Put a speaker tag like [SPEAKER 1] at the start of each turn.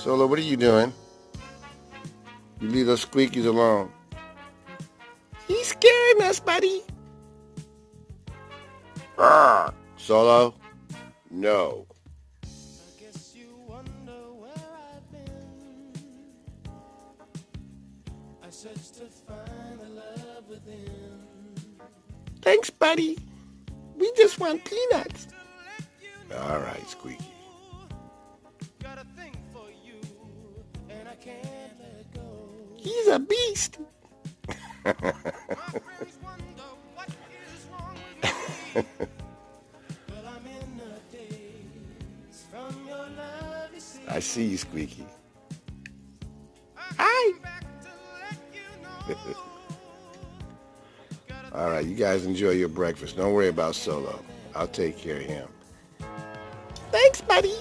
[SPEAKER 1] Solo, what are you doing? You leave those squeakies alone. He's scaring us, buddy. Arr! Solo, no. Thanks, buddy. We just want peanuts. All right, Squeaky. He's a beast. I see you, Squeaky. Hi. All right, you guys enjoy your breakfast. Don't worry about Solo. I'll take care of him. Thanks, buddy.